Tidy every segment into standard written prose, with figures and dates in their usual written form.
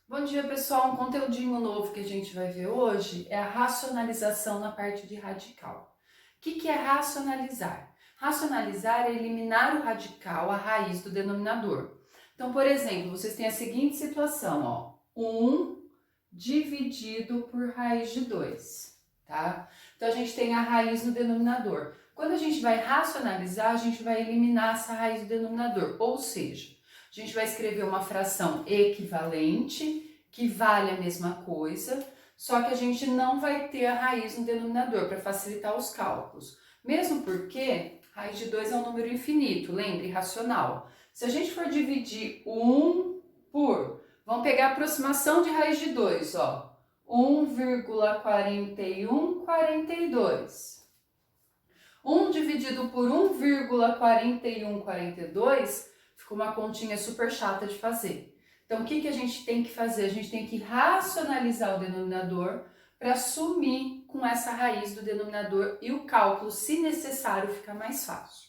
Bom dia, pessoal. Um conteúdinho novo que a gente vai ver hoje é a racionalização na parte de radical. O que é racionalizar? Racionalizar é eliminar o radical, a raiz do denominador. Então, por exemplo, vocês têm a seguinte situação, ó. 1 dividido por raiz de 2, tá? Então, a gente tem a raiz no denominador. Quando a gente vai racionalizar, a gente vai eliminar essa raiz do denominador, ou seja, a gente vai escrever uma fração equivalente, que vale a mesma coisa, só que a gente não vai ter a raiz no denominador para facilitar os cálculos. Mesmo porque raiz de 2 é um número infinito, lembre, racional. Se a gente for dividir 1 por, vamos pegar a aproximação de raiz de 2, ó, 1,4142. 1 dividido por 1,4142 ficou uma continha super chata de fazer. Então, o que a gente tem que fazer? A gente tem que racionalizar o denominador para sumir com essa raiz do denominador e o cálculo, se necessário, fica mais fácil.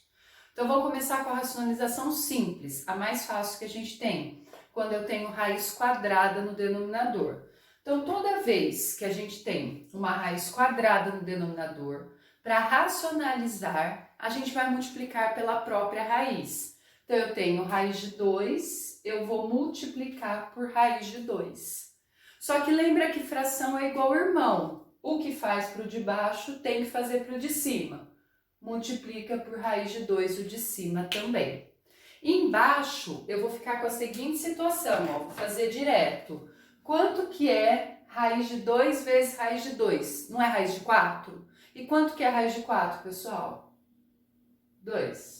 Então, vamos começar com a racionalização simples, a mais fácil que a gente tem, quando eu tenho raiz quadrada no denominador. Então, toda vez que a gente tem uma raiz quadrada no denominador, para racionalizar, a gente vai multiplicar pela própria raiz. Então, eu tenho raiz de 2, eu vou multiplicar por raiz de 2. Só que lembra que fração é igual irmão. O que faz para o de baixo tem que fazer para o de cima. Multiplica por raiz de 2 o de cima também. E embaixo, eu vou ficar com a seguinte situação, ó, vou fazer direto. Quanto que é raiz de 2 vezes raiz de 2? Não é raiz de 4? E quanto que é raiz de 4, pessoal? 2.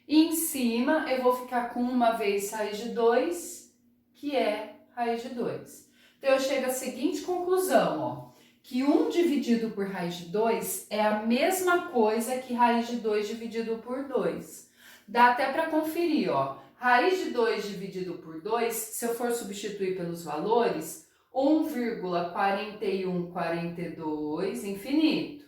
E em cima, eu vou ficar com uma vez raiz de 2, que é raiz de 2. Então, eu chego à seguinte conclusão, ó, que 1 dividido por raiz de 2 é a mesma coisa que raiz de 2 dividido por 2. Dá até para conferir, ó. Raiz de 2 dividido por 2, se eu for substituir pelos valores, 1,4142 infinito,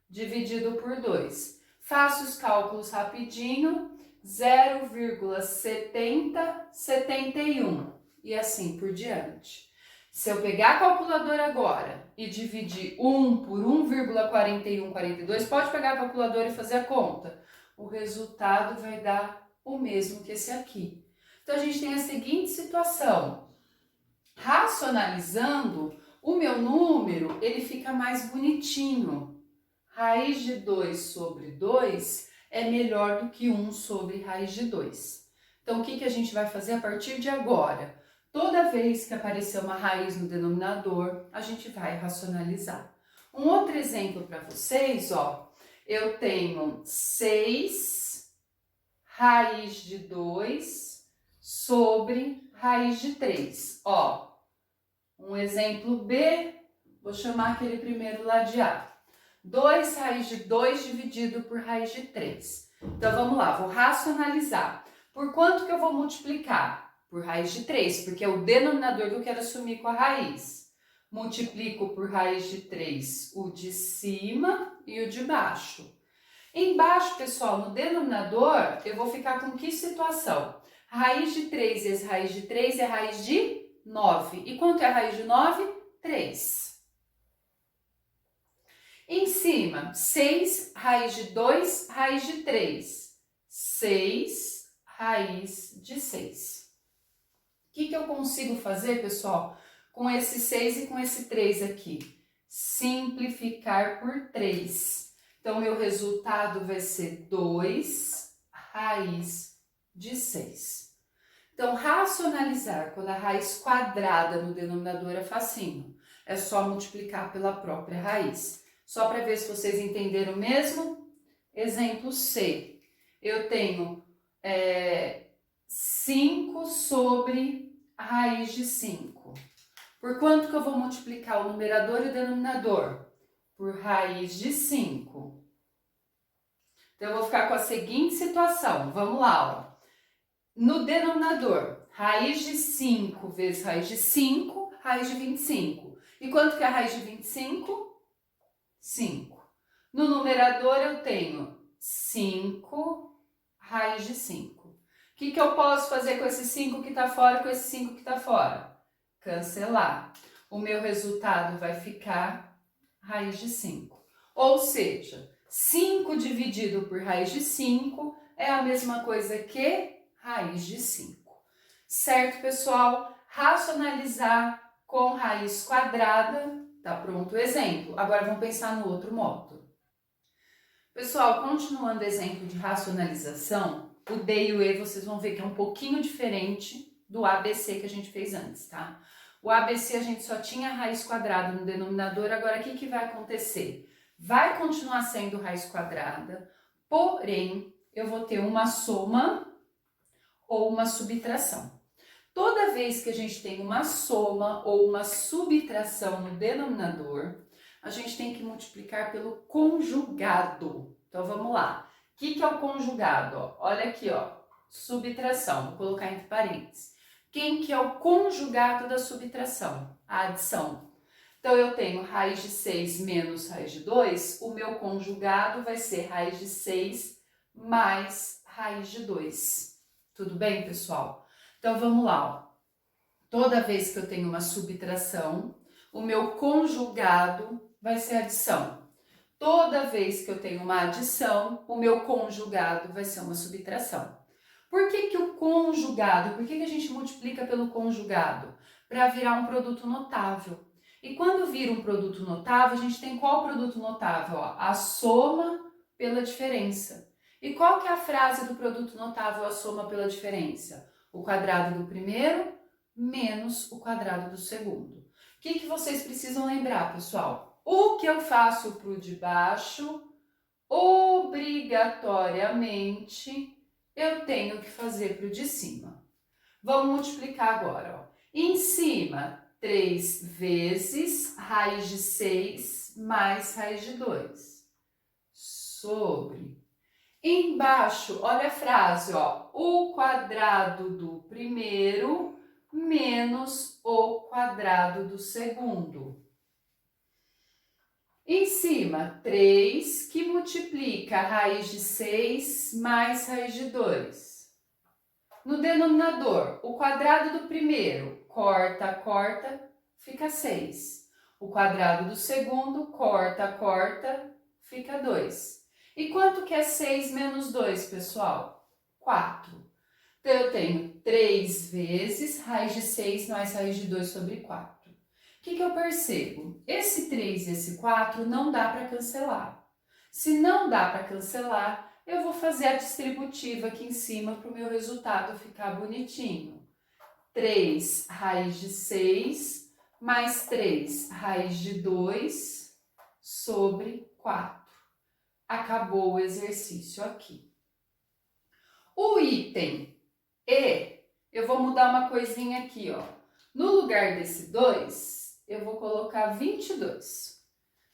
dividido por 2. Faço os cálculos rapidinho, 0,7071 e assim por diante. Se eu pegar a calculadora agora e dividir 1 por 1,4142, pode pegar a calculadora e fazer a conta. O resultado vai dar o mesmo que esse aqui. Então, a gente tem a seguinte situação. Racionalizando, o meu número, ele fica mais bonitinho. Raiz de 2 sobre 2 é melhor do que 1 sobre raiz de 2. Então, o que a gente vai fazer a partir de agora? Toda vez que aparecer uma raiz no denominador, a gente vai racionalizar. Um outro exemplo para vocês, ó, eu tenho 6 raiz de 2 sobre raiz de 3. Ó, um exemplo B, vou chamar aquele primeiro lá de A. 2 raiz de 2 dividido por raiz de 3. Então, vamos lá, vou racionalizar. Por quanto que eu vou multiplicar? Por raiz de 3, porque é o denominador que eu quero assumir com a raiz. Multiplico por raiz de 3 o de cima e o de baixo. Embaixo, pessoal, no denominador, eu vou ficar com que situação? Raiz de 3 vezes raiz de 3 é raiz de 9. E quanto é a raiz de 9? 3. Em cima, 6 raiz de 2, raiz de 3. 6 raiz de 6. O que eu consigo fazer, pessoal, com esse 6 e com esse 3 aqui? Simplificar por 3. Então, meu resultado vai ser 2 raiz de 6. Então, racionalizar quando a raiz quadrada no denominador é facinho. É só multiplicar pela própria raiz. Só para ver se vocês entenderam mesmo. Exemplo C. Eu tenho 5 sobre a raiz de 5. Por quanto que eu vou multiplicar o numerador e o denominador? Por raiz de 5. Então, eu vou ficar com a seguinte situação. Vamos lá, ó. No denominador, raiz de 5 vezes raiz de 5, raiz de 25. E quanto que é a raiz de 25? 5. No numerador, eu tenho 5 raiz de 5. O que eu posso fazer com esse 5 que está fora e com esse 5 que está fora? cancelar. O meu resultado vai ficar raiz de 5. Ou seja, 5 dividido por raiz de 5 é a mesma coisa que raiz de 5. Certo, pessoal? Racionalizar com raiz quadrada. Tá pronto o exemplo. Agora vamos pensar no outro modo. Pessoal, continuando o exemplo de racionalização, o D e o E vocês vão ver que é um pouquinho diferente do ABC que a gente fez antes, tá? O ABC a gente só tinha raiz quadrada no denominador, agora o que vai acontecer? Vai continuar sendo raiz quadrada, porém eu vou ter uma soma ou uma subtração. Toda vez que a gente tem uma soma ou uma subtração no denominador, a gente tem que multiplicar pelo conjugado. Então vamos lá. O que é o conjugado? Ó, olha aqui, ó, subtração, vou colocar entre parênteses. Quem que é o conjugado da subtração? A adição. Então eu tenho raiz de 6 menos raiz de 2, o meu conjugado vai ser raiz de 6 mais raiz de 2. Tudo bem, pessoal? Então vamos lá, ó. Toda vez que eu tenho uma subtração, o meu conjugado vai ser adição. Toda vez que eu tenho uma adição, o meu conjugado vai ser uma subtração. Por que o conjugado? Por que a gente multiplica pelo conjugado? Para virar um produto notável. E quando vira um produto notável, a gente tem qual produto notável? Ó, a soma pela diferença. E qual que é a frase do produto notável, a soma pela diferença? O quadrado do primeiro menos o quadrado do segundo. O que vocês precisam lembrar, pessoal? O que eu faço para o de baixo, obrigatoriamente, eu tenho que fazer para o de cima. Vamos multiplicar agora. Ó. Em cima, 3 vezes raiz de 6 mais raiz de 2. Sobre. Embaixo, olha a frase, ó. O quadrado do primeiro menos o quadrado do segundo. Em cima, 3 que multiplica a raiz de 6 mais raiz de 2. No denominador, o quadrado do primeiro, corta, fica 6. O quadrado do segundo, corta, fica 2. E quanto que é 6 menos 2, pessoal? 4. Então, eu tenho 3 vezes raiz de 6 mais raiz de 2 sobre 4. O que eu percebo? Esse 3 e esse 4 não dá para cancelar. Se não dá para cancelar, eu vou fazer a distributiva aqui em cima para o meu resultado ficar bonitinho. 3 raiz de 6 mais 3 raiz de 2 sobre 4. Acabou o exercício aqui. O item E, eu vou mudar uma coisinha aqui, ó. No lugar desse 2, eu vou colocar 22.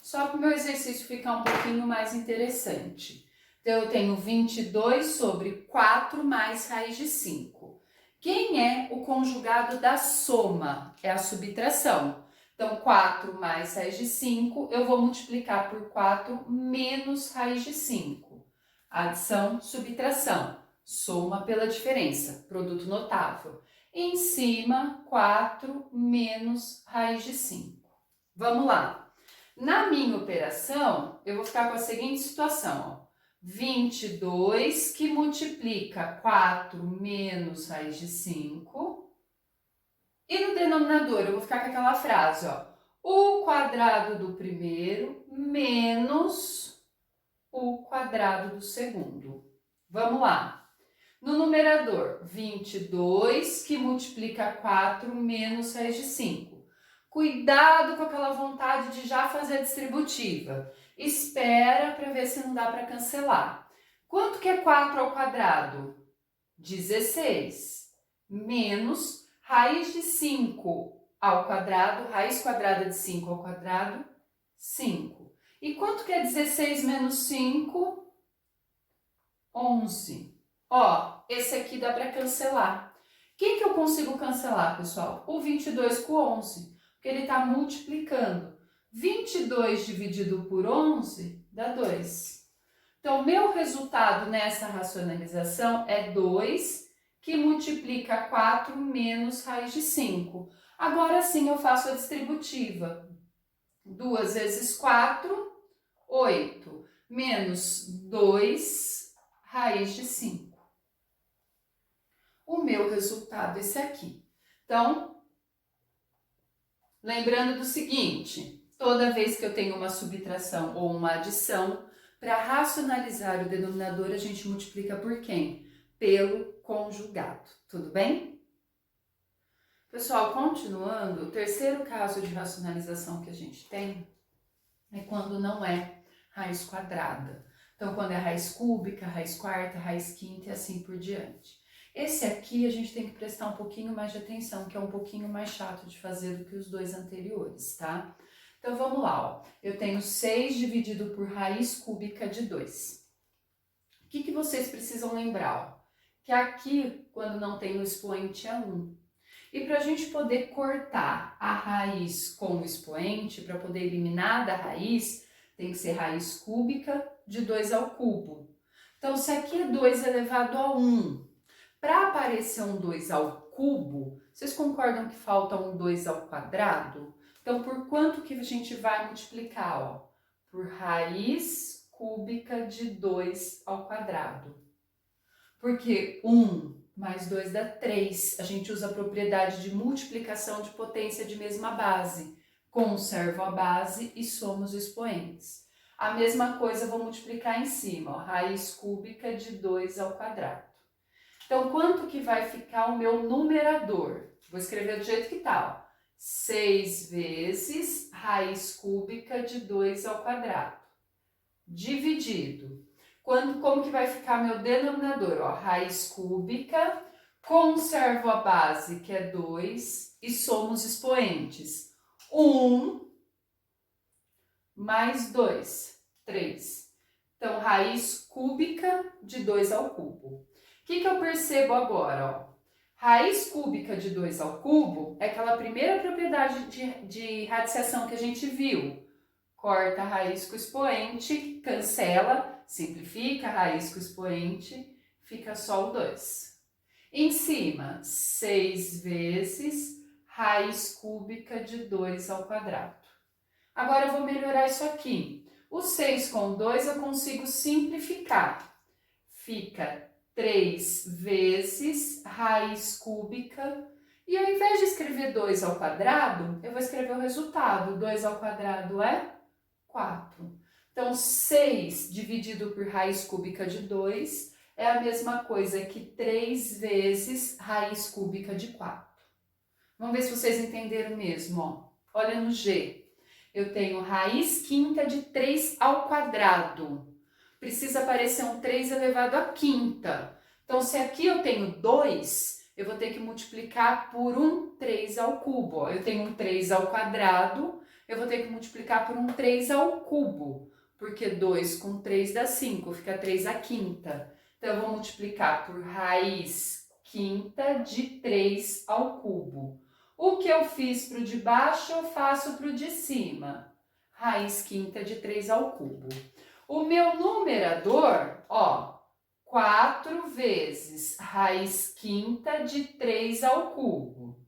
Só para o meu exercício ficar um pouquinho mais interessante. Então, eu tenho 22 sobre 4 mais raiz de 5. Quem é o conjugado da soma? É a subtração. Então, 4 mais raiz de 5, eu vou multiplicar por 4 menos raiz de 5. Adição, subtração. Soma pela diferença, produto notável. Em cima, 4 menos raiz de 5. Vamos lá. Na minha operação, eu vou ficar com a seguinte situação, ó. 22 que multiplica 4 menos raiz de 5. E no denominador, eu vou ficar com aquela frase, ó. O quadrado do primeiro menos o quadrado do segundo. Vamos lá. No numerador, 22 que multiplica 4 menos raiz de 5. Cuidado com aquela vontade de já fazer a distributiva. Espera para ver se não dá para cancelar. Quanto que é 4 ao quadrado? 16. Menos raiz de 5 ao quadrado, raiz quadrada de 5 ao quadrado, 5. E quanto que é 16 menos 5? 11. Ó, esse aqui dá para cancelar. Quem que eu consigo cancelar, pessoal? O 22 com 11, porque ele está multiplicando. 22 dividido por 11 dá 2. Então, meu resultado nessa racionalização é 2, que multiplica 4 menos raiz de 5. Agora sim eu faço a distributiva. 2 vezes 4, 8, menos 2, raiz de 5. O meu resultado é esse aqui. Então, lembrando do seguinte, toda vez que eu tenho uma subtração ou uma adição, para racionalizar o denominador, a gente multiplica por quem? Pelo conjugado, tudo bem? Pessoal, continuando, o terceiro caso de racionalização que a gente tem é quando não é raiz quadrada. Então, quando é raiz cúbica, raiz quarta, raiz quinta e assim por diante. Esse aqui a gente tem que prestar um pouquinho mais de atenção, que é um pouquinho mais chato de fazer do que os dois anteriores, tá? Então, vamos lá, ó. Eu tenho 6 dividido por raiz cúbica de 2. O que vocês precisam lembrar? Ó? Que aqui, quando não tem o expoente, é 1. E para a gente poder cortar a raiz com o expoente, para poder eliminar da raiz, tem que ser raiz cúbica de 2 ao cubo. Então, se aqui é 2 elevado a 1, para aparecer um 2 ao cubo, vocês concordam que falta um 2 ao quadrado? Então, por quanto que a gente vai multiplicar? Ó? Por raiz cúbica de 2 ao quadrado. Porque 1 mais 2 dá 3. A gente usa a propriedade de multiplicação de potência de mesma base. Conservo a base e somo os expoentes. A mesma coisa eu vou multiplicar em cima, ó, raiz cúbica de 2 ao quadrado. Então, quanto que vai ficar o meu numerador? Vou escrever do jeito que tá, ó. 6 vezes raiz cúbica de 2 ao quadrado. Dividido. Como que vai ficar meu denominador? Ó, raiz cúbica, conservo a base, que é 2, e somo os expoentes. 1 mais 2, 3. Então, raiz cúbica de 2 ao cubo. O que eu percebo agora? Ó? Raiz cúbica de 2 ao cubo é aquela primeira propriedade de radiciação que a gente viu. Corta a raiz com o expoente, cancela, simplifica a raiz com o expoente, fica só o 2. Em cima, 6 vezes raiz cúbica de 2 ao quadrado. Agora eu vou melhorar isso aqui. O 6 com 2 eu consigo simplificar. Fica 3 vezes raiz cúbica. E ao invés de escrever 2 ao quadrado, eu vou escrever o resultado. 2 ao quadrado é 4. Então, 6 dividido por raiz cúbica de 2 é a mesma coisa que 3 vezes raiz cúbica de 4. Vamos ver se vocês entenderam mesmo, ó. Olha no G. Eu tenho raiz quinta de 3 ao quadrado. Precisa aparecer um 3 elevado à quinta. Então, se aqui eu tenho 2, eu vou ter que multiplicar por um 3 ao cubo. Ó. Eu tenho um 3 ao quadrado, eu vou ter que multiplicar por um 3 ao cubo. Porque 2 com 3 dá 5, fica 3 à quinta. Então, eu vou multiplicar por raiz quinta de 3 ao cubo. O que eu fiz para o de baixo, eu faço para o de cima. Raiz quinta de 3 ao cubo. O meu numerador, ó, 4 vezes raiz quinta de 3 ao cubo.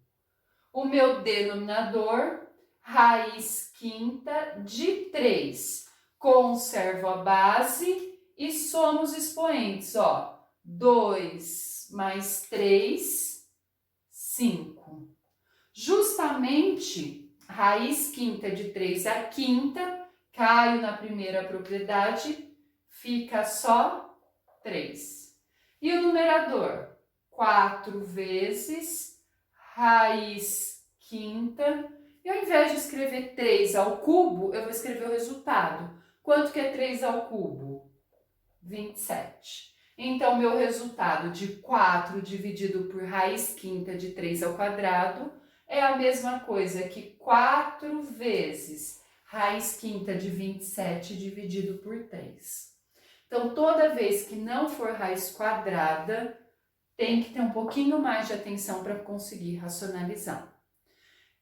O meu denominador, raiz quinta de 3. Conservo a base e somo os expoentes, ó. 2 mais 3, 5. Justamente, raiz quinta de 3 à quinta, caio na primeira propriedade, fica só 3. E o numerador? 4 vezes raiz quinta. E ao invés de escrever 3 ao cubo, eu vou escrever o resultado. Quanto que é 3 ao cubo? 27. Então, meu resultado de 4 dividido por raiz quinta de 3 ao quadrado é a mesma coisa que 4 vezes raiz quinta de 27 dividido por 3. Então, toda vez que não for raiz quadrada, tem que ter um pouquinho mais de atenção para conseguir racionalizar.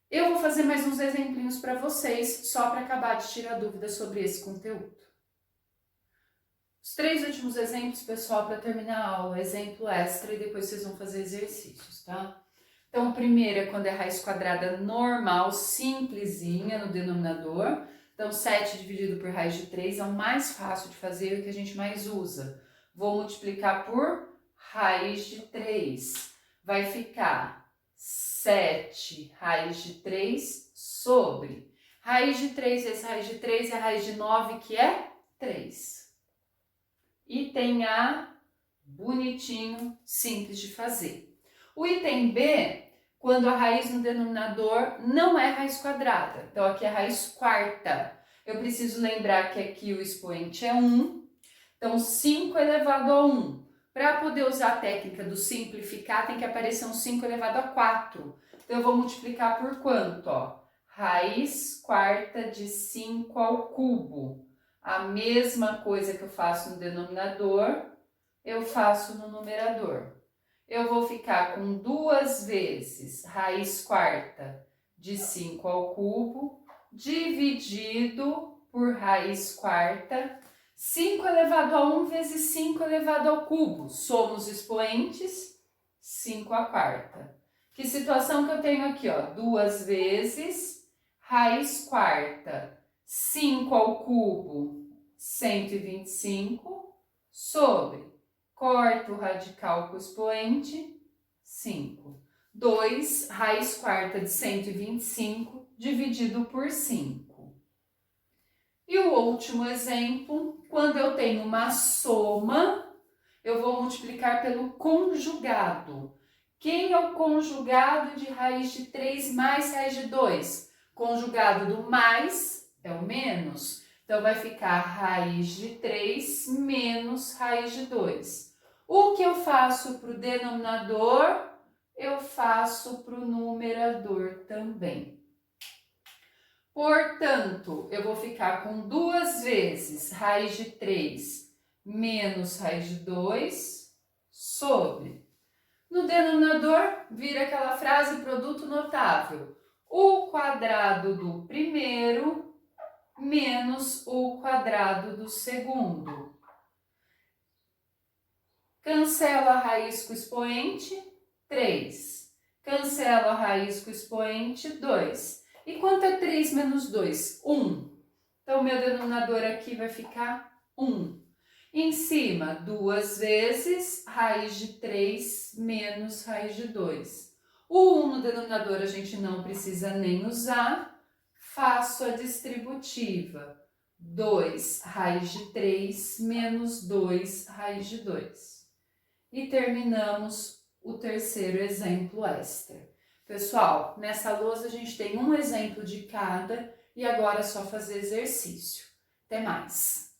Eu vou fazer mais uns exemplinhos para vocês, só para acabar de tirar dúvidas sobre esse conteúdo. Os 3 últimos exemplos, pessoal, para terminar a aula, exemplo extra, e depois vocês vão fazer exercícios, tá? Então, o primeiro é quando é raiz quadrada normal, simplesinha no denominador. Então, 7 dividido por raiz de 3 é o mais fácil de fazer e o que a gente mais usa. Vou multiplicar por raiz de 3. Vai ficar 7 raiz de 3 sobre raiz de 3 vezes raiz de 3 é raiz de 9, que é 3. Item A, bonitinho, simples de fazer. O item B, quando a raiz no denominador não é raiz quadrada. Então, aqui é raiz quarta. Eu preciso lembrar que aqui o expoente é 1. Então, 5 elevado a 1. Para poder usar a técnica do simplificar, tem que aparecer um 5 elevado a 4. Então, eu vou multiplicar por quanto? Ó? Raiz quarta de 5 ao cubo. A mesma coisa que eu faço no denominador, eu faço no numerador. Eu vou ficar com 2 vezes raiz quarta de 5 ao cubo, dividido por raiz quarta. 5 elevado a 1 vezes 5 elevado ao cubo. Somos expoentes, 5 à quarta. Que situação que eu tenho aqui, ó? 2 vezes raiz quarta, 5 ao cubo, 125, sobre, corto o radical com o expoente, 5. 2 raiz quarta de 125 dividido por 5. E o último exemplo, quando eu tenho uma soma, eu vou multiplicar pelo conjugado. Quem é o conjugado de raiz de 3 mais raiz de 2? Conjugado do mais é o menos. Então, vai ficar raiz de 3 menos raiz de 2. O que eu faço para o denominador, eu faço para o numerador também. Portanto, eu vou ficar com 2 vezes raiz de 3 menos raiz de 2 sobre. No denominador, vira aquela frase produto notável. O quadrado do primeiro menos o quadrado do segundo. Cancela a raiz com o expoente, 3. Cancela a raiz com o expoente, 2. E quanto é 3 menos 2? 1. Então, o meu denominador aqui vai ficar 1. Em cima, 2 vezes raiz de 3 menos raiz de 2. O 1 no denominador a gente não precisa nem usar. Faço a distributiva. 2 raiz de 3 menos 2 raiz de 2. E terminamos o terceiro exemplo extra. Pessoal, nessa lousa a gente tem um exemplo de cada e agora é só fazer exercício. Até mais!